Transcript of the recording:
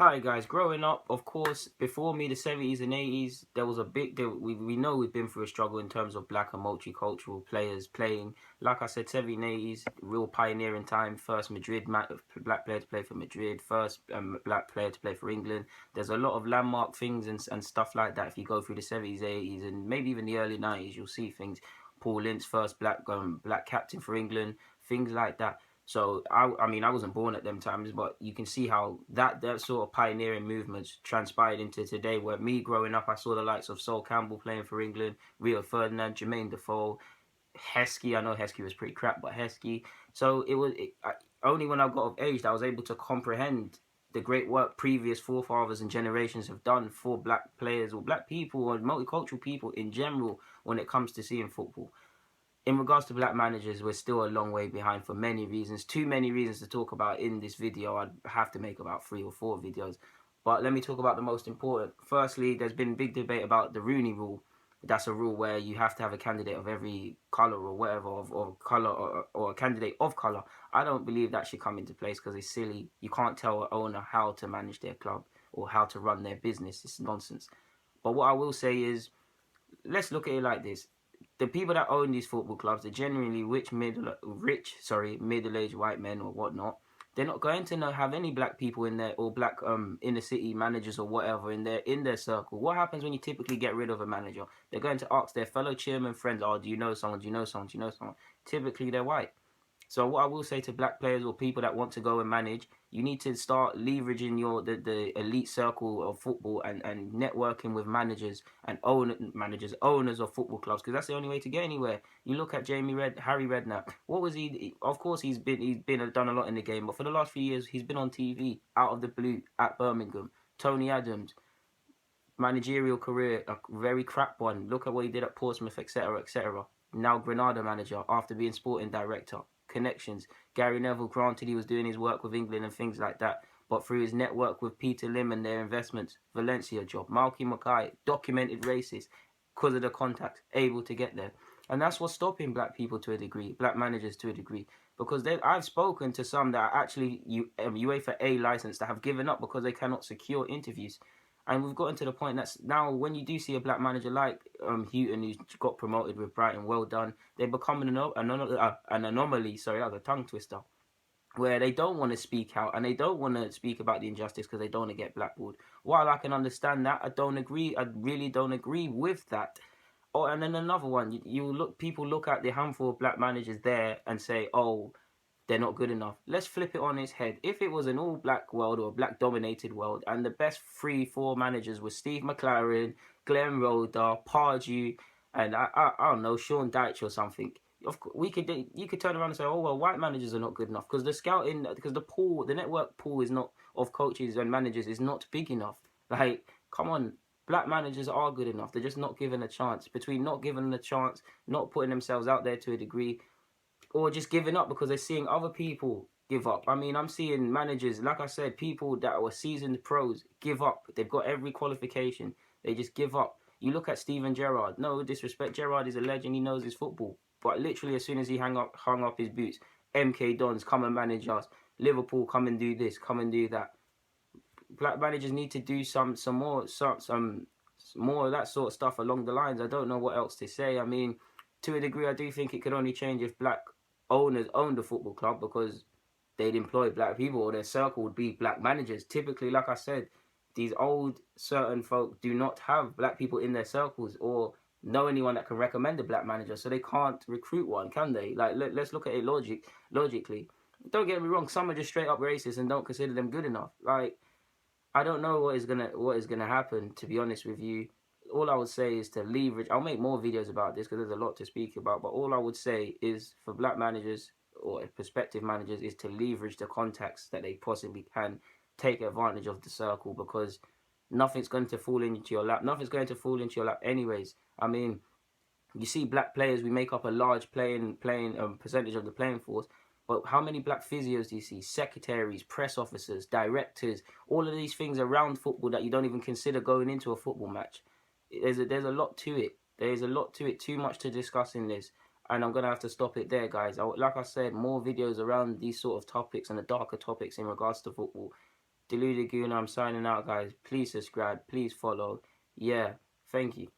Hi guys, growing up, of course, before me, the 70s and 80s, there was a big deal. We know we've been through a struggle in terms of black and multicultural players playing. Like I said, 70s and 80s, real pioneering time. First black player to play for Madrid, first black player to play for England. There's a lot of landmark things and stuff like that. If you go through the 70s, 80s, and maybe even the early 90s, you'll see things. Paul Ince, first black captain for England, things like that. So I mean, I wasn't born at them times, but you can see how that sort of pioneering movements transpired into today. Where me growing up, I saw the likes of Sol Campbell playing for England, Rio Ferdinand, Jermaine Defoe, Heskey. I know Heskey was pretty crap, but Heskey. So only when I got of age that I was able to comprehend the great work previous forefathers and generations have done for black players or black people or multicultural people in general when it comes to seeing football. In regards to black managers, we're still a long way behind for many reasons. Too many reasons to talk about in this video. I'd have to make about 3 or 4 videos. But let me talk about the most important. Firstly, there's been big debate about the Rooney rule. That's a rule where you have to have a candidate of every colour or whatever, or colour or a candidate of colour. I don't believe that should come into place because it's silly. You can't tell an owner how to manage their club or how to run their business. It's nonsense. But what I will say is, let's look at it like this. The people that own these football clubs are generally middle-aged white men or whatnot. They're not going to have any black people in there or black inner city managers or whatever in their circle. What happens when you typically get rid of a manager? They're going to ask their fellow chairman friends, "Oh, do you know someone? Do you know someone? Do you know someone?" Typically, they're white. So what I will say to black players or people that want to go and manage, you need to start leveraging the elite circle of football and networking with owners of football clubs, because that's the only way to get anywhere. You look at Harry Redknapp. What was he? Of course, he's done a lot in the game, but for the last few years, he's been on TV out of the blue at Birmingham. Tony Adams, managerial career, a very crap one. Look at what he did at Portsmouth, etc., etc. Now Granada manager after being sporting director. Connections. Gary Neville, granted he was doing his work with England and things like that, but through his network with Peter Lim and their investments, Valencia job. Malky Mackay, documented racist because of the contacts, able to get there. And that's what's stopping black people to a degree, black managers to a degree. Because I've spoken to some that are actually UEFA A licensed that have given up because they cannot secure interviews. And we've gotten to the point that's now when you do see a black manager like Houghton, who's got promoted with Brighton, well done, they become an anomaly. Sorry, that was a tongue twister. Where they don't want to speak out and they don't want to speak about the injustice because they don't want to get blackballed. While I can understand that, I don't agree. I really don't agree with that. Oh, and then another one, people look at the handful of black managers there and say, oh, they're not good enough. Let's flip it on its head. If it was an all-black world or a black-dominated world and the best 3-4 managers were Steve McLaren, Glenn Roeder, Pardew, and I don't know, Sean Dyche or something, you could turn around and say, oh, well, white managers are not good enough because the network pool is not of coaches and managers is not big enough. Like, come on. Black managers are good enough. They're just not given a chance. Between not giving them a chance, not putting themselves out there to a degree, or just giving up because they're seeing other people give up. I mean, I'm seeing managers, like I said, people that were seasoned pros give up. They've got every qualification. They just give up. You look at Steven Gerrard. No disrespect, Gerrard is a legend. He knows his football. But literally, as soon as he hung up his boots, MK Dons, come and manage us. Liverpool, come and do this, come and do that. Black managers need to do some more of that sort of stuff along the lines. I don't know what else to say. I mean, to a degree, I do think it could only change if black owners owned the football club because they'd employ black people or their circle would be black managers. Typically, like I said, these old certain folk do not have black people in their circles or know anyone that can recommend a black manager, so they can't recruit one, can they? Like, let's look at it logically. Don't get me wrong, some are just straight up racist and don't consider them good enough. Like, I don't know what is gonna happen, to be honest with you. All I would say is to leverage. I'll make more videos about this because there's a lot to speak about. But all I would say is for black managers or prospective managers is to leverage the contacts that they possibly can, take advantage of the circle, because nothing's going to fall into your lap. Nothing's going to fall into your lap anyways. I mean, you see black players, we make up a large playing percentage of the playing force. But how many black physios do you see? Secretaries, press officers, directors, all of these things around football that you don't even consider going into a football match. There's a lot to it. There's a lot to it. Too much to discuss in this. And I'm going to have to stop it there, guys. Like I said, more videos around these sort of topics and the darker topics in regards to football. Deluded Gooner, I'm signing out, guys. Please subscribe. Please follow. Yeah, thank you.